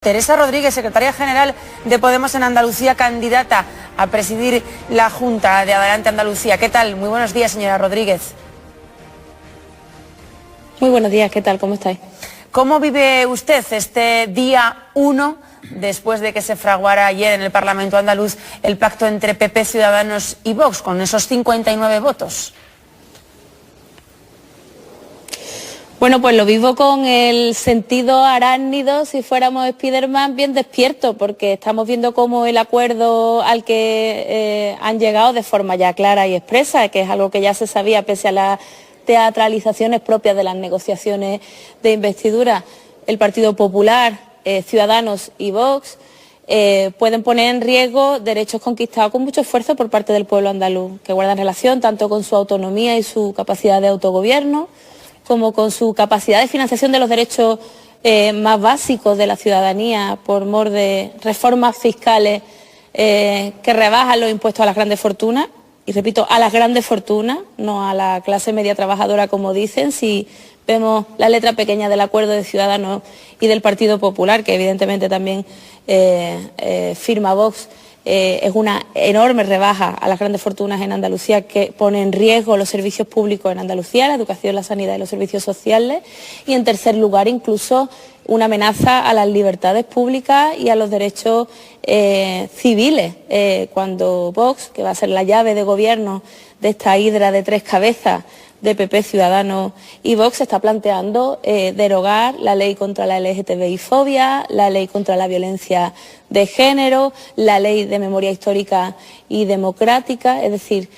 Teresa Rodríguez, secretaria general de Podemos en Andalucía, candidata a presidir la Junta de Adelante Andalucía. ¿Qué tal? Muy buenos días, señora Rodríguez. Muy buenos días, ¿qué tal? ¿Cómo estáis? ¿Cómo vive usted este día 1 después de que se fraguara ayer en el Parlamento andaluz el pacto entre PP, Ciudadanos y Vox con esos 59 votos? Bueno, pues lo vivo con el sentido arácnido, si fuéramos Spiderman, bien despierto, porque estamos viendo cómo el acuerdo al que han llegado de forma ya clara y expresa, que es algo que ya se sabía pese a las teatralizaciones propias de las negociaciones de investidura, el Partido Popular, Ciudadanos y Vox, pueden poner en riesgo derechos conquistados con mucho esfuerzo por parte del pueblo andaluz, que guardan relación tanto con su autonomía y su capacidad de autogobierno, como con su capacidad de financiación de los derechos más básicos de la ciudadanía por mor de reformas fiscales que rebajan los impuestos a las grandes fortunas, y repito, a las grandes fortunas, no a la clase media trabajadora como dicen, si vemos la letra pequeña del acuerdo de Ciudadanos y del Partido Popular, que evidentemente también firma Vox. Es una enorme rebaja a las grandes fortunas en Andalucía que pone en riesgo los servicios públicos en Andalucía, la educación, la sanidad y los servicios sociales, y en tercer lugar incluso una amenaza a las libertades públicas y a los derechos civiles, cuando Vox, que va a ser la llave de gobierno de esta hidra de tres cabezas de PP, Ciudadanos y Vox, está planteando derogar la ley contra la LGTBI-fobia, la ley contra la violencia de género, la ley de memoria histórica y democrática. Es decir,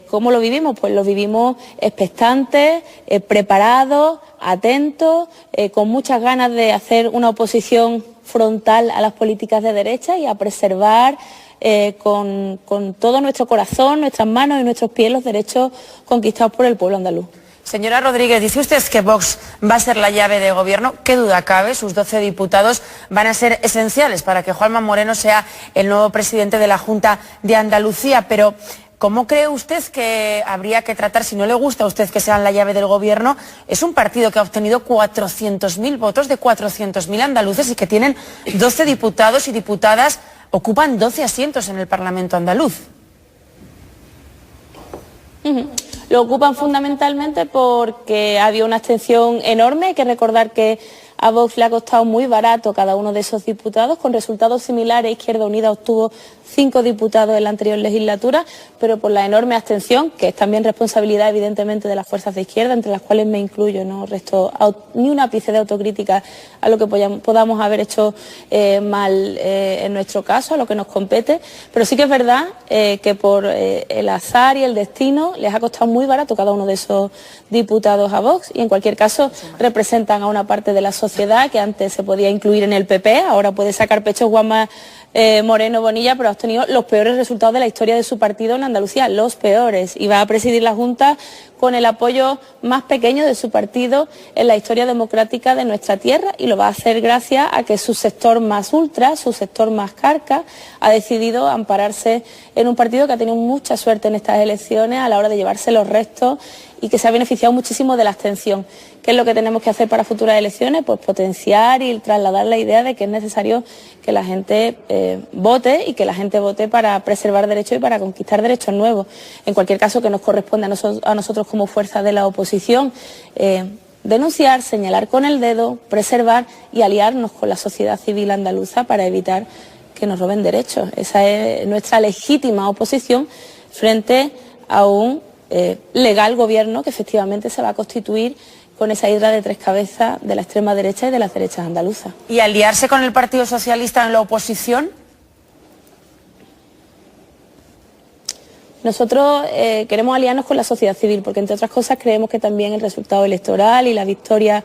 ¿cómo lo vivimos? Pues lo vivimos expectantes, preparados, atentos, con muchas ganas de hacer una oposición frontal a las políticas de derecha y a preservar con todo nuestro corazón, nuestras manos y nuestros pies los derechos conquistados por el pueblo andaluz. Señora Rodríguez, dice usted que Vox va a ser la llave de gobierno. ¿Qué duda cabe? Sus 12 diputados van a ser esenciales para que Juanma Moreno sea el nuevo presidente de la Junta de Andalucía. Pero, ¿cómo cree usted que habría que tratar, si no le gusta a usted que sean la llave del gobierno? Es un partido que ha obtenido 400.000 votos de 400.000 andaluces y que tienen 12 diputados y diputadas, ocupan 12 asientos en el Parlamento andaluz. Lo ocupan fundamentalmente porque había una abstención enorme. Hay que recordar que a Vox le ha costado muy barato cada uno de esos diputados, con resultados similares. Izquierda Unida obtuvo 5 diputados en la anterior legislatura, pero por la enorme abstención, que es también responsabilidad evidentemente de las fuerzas de izquierda, entre las cuales me incluyo, no resto ni un ápice de autocrítica a lo que podamos haber hecho mal en nuestro caso, a lo que nos compete, pero sí que es verdad que por el azar y el destino les ha costado muy barato cada uno de esos diputados a Vox, y en cualquier caso representan a una parte de la sociedad que antes se podía incluir en el PP, ahora puede sacar pecho Juanma Moreno Bonilla, pero ha obtenido los peores resultados de la historia de su partido en Andalucía, los peores, y va a presidir la Junta con el apoyo más pequeño de su partido en la historia democrática de nuestra tierra, y lo va a hacer gracias a que su sector más ultra, su sector más carca, ha decidido ampararse en un partido que ha tenido mucha suerte en estas elecciones a la hora de llevarse los restos y que se ha beneficiado muchísimo de la abstención. ¿Qué es lo que tenemos que hacer para futuras elecciones? Pues potenciar y trasladar la idea de que es necesario que la gente vote, y que la gente vote para preservar derechos y para conquistar derechos nuevos. En cualquier caso, que nos corresponde a nosotros como fuerza de la oposición denunciar, señalar con el dedo, preservar y aliarnos con la sociedad civil andaluza para evitar que nos roben derechos. Esa es nuestra legítima oposición frente a un legal gobierno que efectivamente se va a constituir con esa hidra de tres cabezas de la extrema derecha y de las derechas andaluzas. ¿Y aliarse con el Partido Socialista en la oposición? Nosotros queremos aliarnos con la sociedad civil porque, entre otras cosas, creemos que también el resultado electoral y la victoria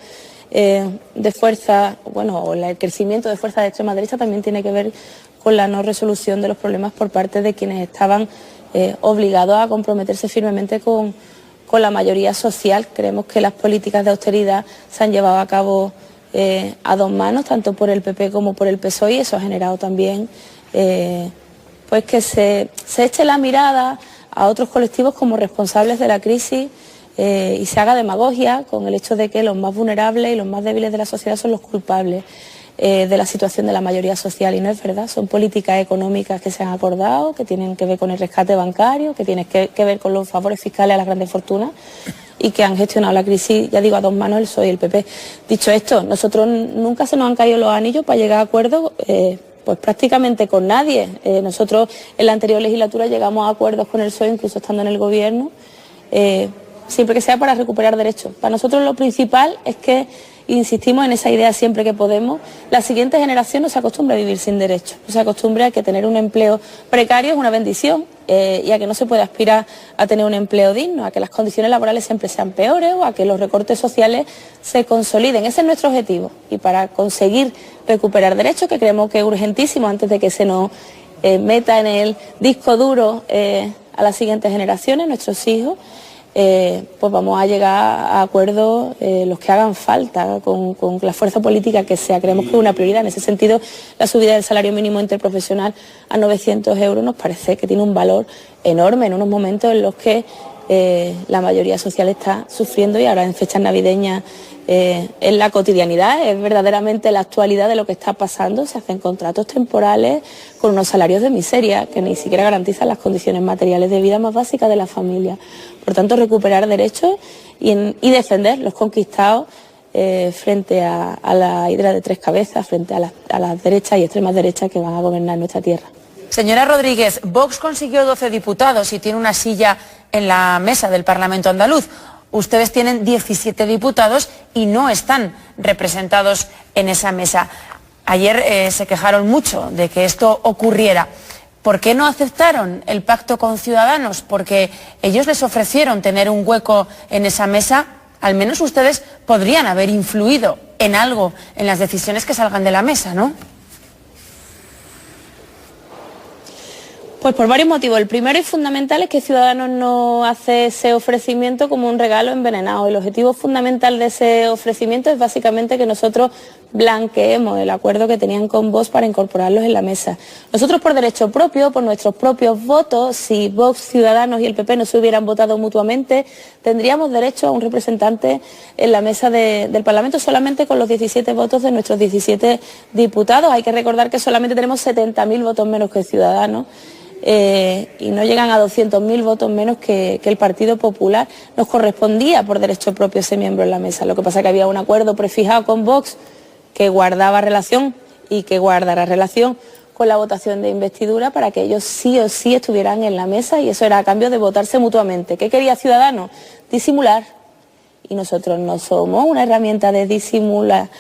de fuerza, o el crecimiento de fuerzas de extrema derecha también tiene que ver con la no resolución de los problemas por parte de quienes estaban obligados a comprometerse firmemente con la mayoría social. Creemos que las políticas de austeridad se han llevado a cabo a dos manos, tanto por el PP como por el PSOE, y eso ha generado también pues que se eche la mirada a otros colectivos como responsables de la crisis y se haga demagogia con el hecho de que los más vulnerables y los más débiles de la sociedad son los culpables. de la situación de la mayoría social, y no es verdad. Son políticas económicas que se han acordado, que tienen que ver con el rescate bancario, que tienen que ver con los favores fiscales a las grandes fortunas, y que han gestionado la crisis, ya digo, a dos manos, el PSOE y el PP. Dicho esto, nosotros nunca se nos han caído los anillos para llegar a acuerdos, pues prácticamente con nadie. Nosotros en la anterior legislatura llegamos a acuerdos con el PSOE, incluso estando en el gobierno, siempre que sea para recuperar derechos. Para nosotros lo principal es que insistimos en esa idea siempre que podemos. La siguiente generación no se acostumbra a vivir sin derechos, no se acostumbra a que tener un empleo precario es una bendición, y a que no se puede aspirar a tener un empleo digno, a que las condiciones laborales siempre sean peores o a que los recortes sociales se consoliden. Ese es nuestro objetivo, y para conseguir recuperar derechos, que creemos que es urgentísimo antes de que se nos meta en el disco duro a las siguientes generaciones, nuestros hijos, pues vamos a llegar a acuerdos los que hagan falta con la fuerza política que sea. Creemos que es una prioridad. En ese sentido, la subida del salario mínimo interprofesional a 900 euros nos parece que tiene un valor enorme en unos momentos en los que la mayoría social está sufriendo, y ahora en fechas navideñas es la cotidianidad, es verdaderamente la actualidad de lo que está pasando. Se hacen contratos temporales con unos salarios de miseria que ni siquiera garantizan las condiciones materiales de vida más básicas de la familia. Por tanto, recuperar derechos y defender los conquistados frente a la hidra de tres cabezas, frente a las derechas y extremas derechas que van a gobernar nuestra tierra. Señora Rodríguez, Vox consiguió 12 diputados y tiene una silla en la mesa del Parlamento andaluz. Ustedes tienen 17 diputados y no están representados en esa mesa. Ayer se quejaron mucho de que esto ocurriera. ¿Por qué no aceptaron el pacto con Ciudadanos? Porque ellos les ofrecieron tener un hueco en esa mesa. Al menos ustedes podrían haber influido en algo en las decisiones que salgan de la mesa, ¿no? Pues por varios motivos. El primero y fundamental es que Ciudadanos no hace ese ofrecimiento como un regalo envenenado. El objetivo fundamental de ese ofrecimiento es básicamente que nosotros blanqueemos el acuerdo que tenían con Vox para incorporarlos en la mesa. Nosotros, por derecho propio, por nuestros propios votos, si Vox, Ciudadanos y el PP no se hubieran votado mutuamente, tendríamos derecho a un representante en la mesa del Parlamento solamente con los 17 votos de nuestros 17 diputados. Hay que recordar que solamente tenemos 70.000 votos menos que Ciudadanos. Y no llegan a 200.000 votos menos que el Partido Popular. Nos correspondía por derecho propio ese miembro en la mesa. Lo que pasa es que había un acuerdo prefijado con Vox que guardaba relación y que guardará relación con la votación de investidura para que ellos sí o sí estuvieran en la mesa, y eso era a cambio de votarse mutuamente. ¿Qué quería Ciudadanos? Disimular. Y nosotros no somos una herramienta de disimule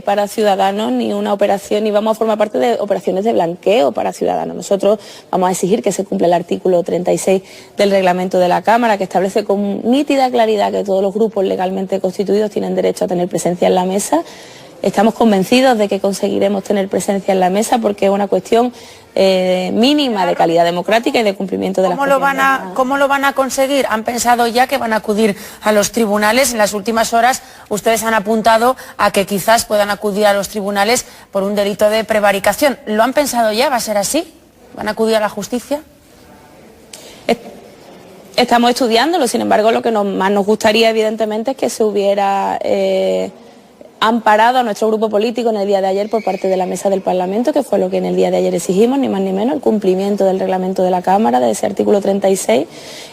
para Ciudadanos, ni una operación, ni vamos a formar parte de operaciones de blanqueo para Ciudadanos. Nosotros vamos a exigir que se cumpla el artículo 36 del reglamento de la Cámara, que establece con nítida claridad que todos los grupos legalmente constituidos tienen derecho a tener presencia en la mesa. Estamos convencidos de que conseguiremos tener presencia en la mesa porque es una cuestión mínima de calidad democrática y de cumplimiento de las normas. ¿Cómo lo van a conseguir? ¿Han pensado ya que van a acudir a los tribunales? En las últimas horas ustedes han apuntado a que quizás puedan acudir a los tribunales por un delito de prevaricación. ¿Lo han pensado ya? ¿Va a ser así? ¿Van a acudir a la justicia? Estamos estudiándolo, sin embargo, lo que más nos gustaría, evidentemente, es que se hubiera amparado a nuestro grupo político en el día de ayer por parte de la mesa del Parlamento, que fue lo que en el día de ayer exigimos, ni más ni menos, el cumplimiento del reglamento de la Cámara, de ese artículo 36,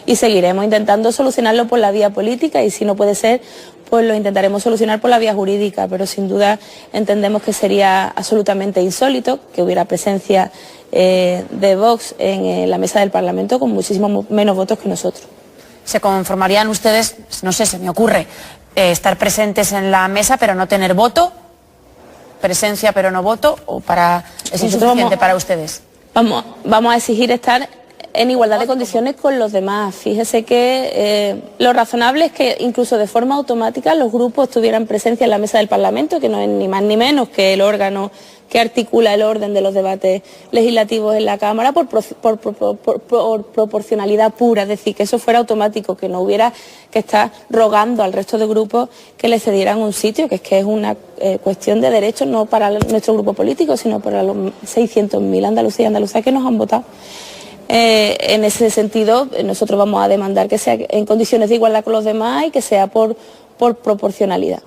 y seguiremos intentando solucionarlo por la vía política, y si no puede ser, pues lo intentaremos solucionar por la vía jurídica, pero sin duda entendemos que sería absolutamente insólito que hubiera presencia de Vox en la mesa del Parlamento con muchísimos menos votos que nosotros. ¿Se conformarían ustedes, no sé, se me ocurre, estar presentes en la mesa pero no tener voto? ¿Presencia pero no voto? ¿O es insuficiente para ustedes? Vamos a exigir estar en igualdad de condiciones con los demás. Fíjese que lo razonable es que incluso de forma automática los grupos tuvieran presencia en la mesa del Parlamento, que no es ni más ni menos que el órgano que articula el orden de los debates legislativos en la Cámara por proporcionalidad pura, es decir, que eso fuera automático, que no hubiera que estar rogando al resto de grupos que le cedieran un sitio, que es una cuestión de derechos no para nuestro grupo político, sino para los 600.000 andaluces y andaluzas que nos han votado. En ese sentido, nosotros vamos a demandar que sea en condiciones de igualdad con los demás y que sea por proporcionalidad.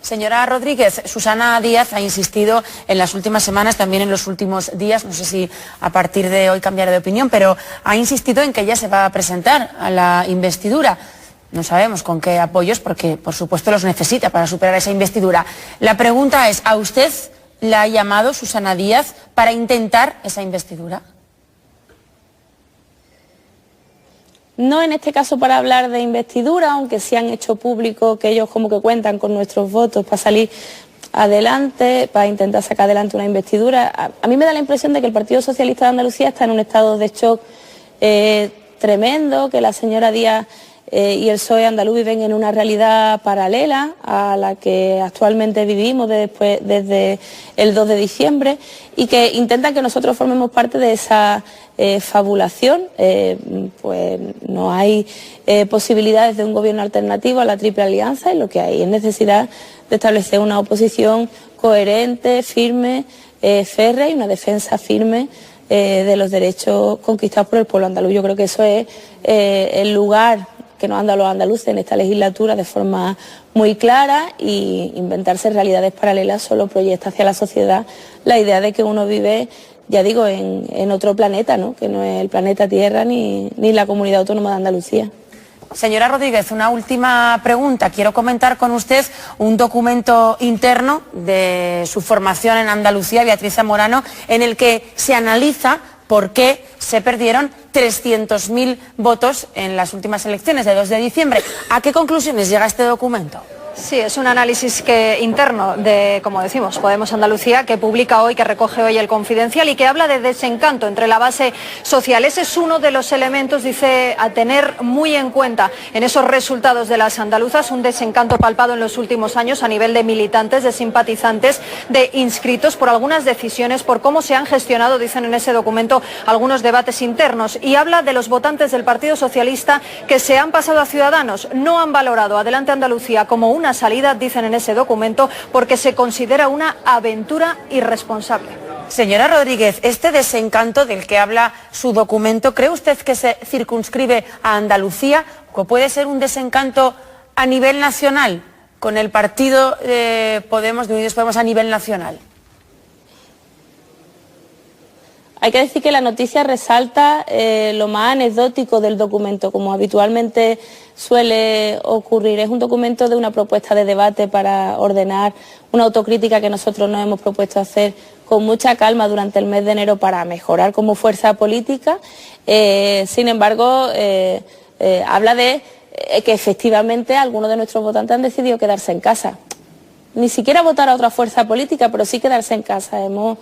Señora Rodríguez, Susana Díaz ha insistido en las últimas semanas, también en los últimos días, no sé si a partir de hoy cambiará de opinión, pero ha insistido en que ella se va a presentar a la investidura. No sabemos con qué apoyos, porque por supuesto los necesita para superar esa investidura. La pregunta es, ¿a usted la ha llamado Susana Díaz para intentar esa investidura? No en este caso para hablar de investidura, aunque sí han hecho público que ellos como que cuentan con nuestros votos para salir adelante, para intentar sacar adelante una investidura. A mí me da la impresión de que el Partido Socialista de Andalucía está en un estado de shock tremendo, que la señora Díaz y el PSOE andaluz viven en una realidad paralela a la que actualmente vivimos desde el 2 de diciembre y que intentan que nosotros formemos parte de esa fabulación. Pues no hay posibilidades de un gobierno alternativo a la Triple Alianza y lo que hay es necesidad de establecer una oposición coherente, firme, férrea y una defensa firme de los derechos conquistados por el pueblo andaluz. Yo creo que eso es el lugar que nos han dado los andaluces en esta legislatura de forma muy clara, y inventarse realidades paralelas solo proyecta hacia la sociedad la idea de que uno vive, ya digo, en otro planeta, ¿no? Que no es el planeta Tierra ni la Comunidad Autónoma de Andalucía. Señora Rodríguez, una última pregunta. Quiero comentar con usted un documento interno de su formación en Andalucía, Beatriz Zamorano, en el que se analiza por qué se perdieron 300.000 votos en las últimas elecciones de 2 de diciembre. ¿A qué conclusiones llega este documento? Sí, es un análisis interno de, como decimos, Podemos Andalucía, que publica hoy, que recoge hoy El Confidencial y que habla de desencanto entre la base social. Ese es uno de los elementos, dice, a tener muy en cuenta en esos resultados de las andaluzas, un desencanto palpado en los últimos años a nivel de militantes, de simpatizantes, de inscritos por algunas decisiones, por cómo se han gestionado, dicen en ese documento, algunos debates internos. Y habla de los votantes del Partido Socialista que se han pasado a Ciudadanos, no han valorado Adelante Andalucía como una salida, dicen en ese documento, porque se considera una aventura irresponsable. Señora Rodríguez, este desencanto del que habla su documento, ¿cree usted que se circunscribe a Andalucía o puede ser un desencanto a nivel nacional con el partido de Podemos, de Unidos Podemos, a nivel nacional? Hay que decir que la noticia resalta lo más anecdótico del documento, como habitualmente suele ocurrir. Es un documento de una propuesta de debate para ordenar una autocrítica que nosotros nos hemos propuesto hacer con mucha calma durante el mes de enero para mejorar como fuerza política. Sin embargo, habla de que efectivamente algunos de nuestros votantes han decidido quedarse en casa. Ni siquiera votar a otra fuerza política, pero sí quedarse en casa. No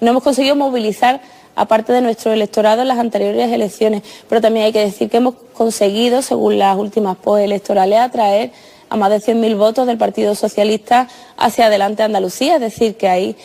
hemos conseguido movilizar aparte de nuestro electorado en las anteriores elecciones, pero también hay que decir que hemos conseguido, según las últimas postelectorales, atraer a más de 100.000 votos del Partido Socialista hacia Adelante Andalucía, es decir, que hay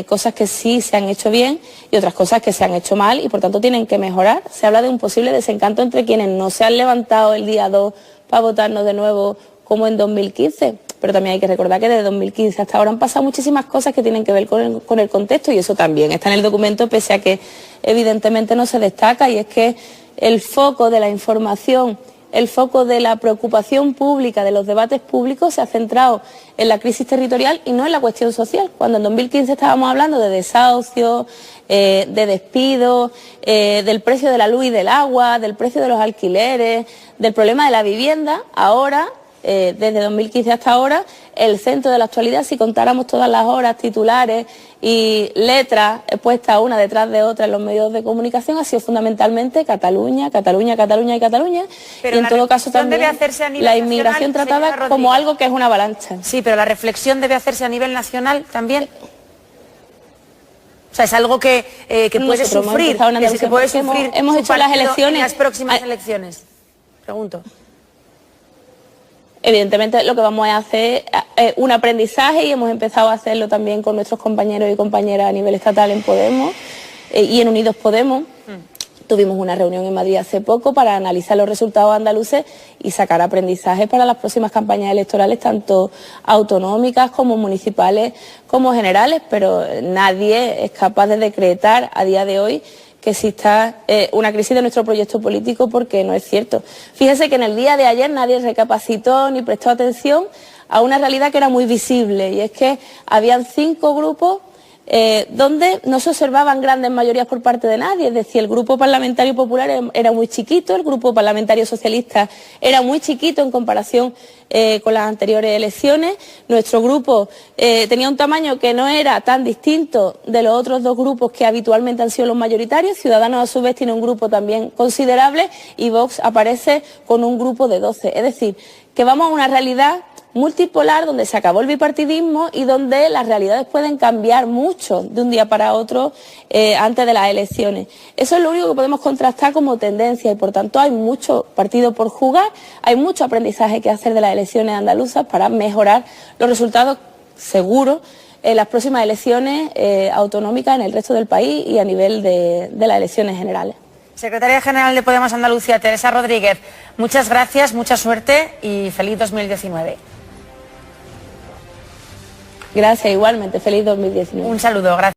cosas que sí se han hecho bien y otras cosas que se han hecho mal y por tanto tienen que mejorar. Se habla de un posible desencanto entre quienes no se han levantado el día 2 para votarnos de nuevo como en 2015. Pero también hay que recordar que desde 2015 hasta ahora han pasado muchísimas cosas que tienen que ver con el contexto y eso también está en el documento, pese a que evidentemente no se destaca, y es que el foco de la información, el foco de la preocupación pública, de los debates públicos, se ha centrado en la crisis territorial y no en la cuestión social. Cuando en 2015 estábamos hablando de desahucios, de despidos, del precio de la luz y del agua, del precio de los alquileres, del problema de la vivienda, ahora desde 2015 hasta ahora, el centro de la actualidad, si contáramos todas las horas, titulares y letras puestas una detrás de otra en los medios de comunicación, ha sido fundamentalmente Cataluña, Cataluña, Cataluña y Cataluña. Pero y en todo caso también la inmigración tratada como algo que es una avalancha. Sí, pero la reflexión debe hacerse a nivel nacional también. O sea, es algo que puede sufrir, que puede sufrir hemos hecho las elecciones en las próximas elecciones. Pregunto. Evidentemente lo que vamos a hacer es un aprendizaje y hemos empezado a hacerlo también con nuestros compañeros y compañeras a nivel estatal en Podemos y en Unidos Podemos. Tuvimos una reunión en Madrid hace poco para analizar los resultados andaluces y sacar aprendizajes para las próximas campañas electorales, tanto autonómicas como municipales como generales, pero nadie es capaz de decretar a día de hoy que exista una crisis de nuestro proyecto político, porque no es cierto. Fíjese que en el día de ayer nadie recapacitó ni prestó atención a una realidad que era muy visible, y es que habían 5 grupos donde no se observaban grandes mayorías por parte de nadie. Es decir, el Grupo Parlamentario Popular era muy chiquito, el Grupo Parlamentario Socialista era muy chiquito en comparación con las anteriores elecciones. Nuestro grupo tenía un tamaño que no era tan distinto de los otros 2 grupos que habitualmente han sido los mayoritarios. Ciudadanos, a su vez, tiene un grupo también considerable, y Vox aparece con un grupo de 12. Es decir, que vamos a una realidad multipolar, donde se acabó el bipartidismo y donde las realidades pueden cambiar mucho de un día para otro antes de las elecciones. Eso es lo único que podemos contrastar como tendencia, y por tanto hay mucho partido por jugar, hay mucho aprendizaje que hacer de las elecciones andaluzas para mejorar los resultados seguros en las próximas elecciones autonómicas en el resto del país y a nivel de las elecciones generales. Secretaria General de Podemos Andalucía, Teresa Rodríguez, muchas gracias, mucha suerte y feliz 2019. Gracias, igualmente. Feliz 2019. Un saludo, gracias.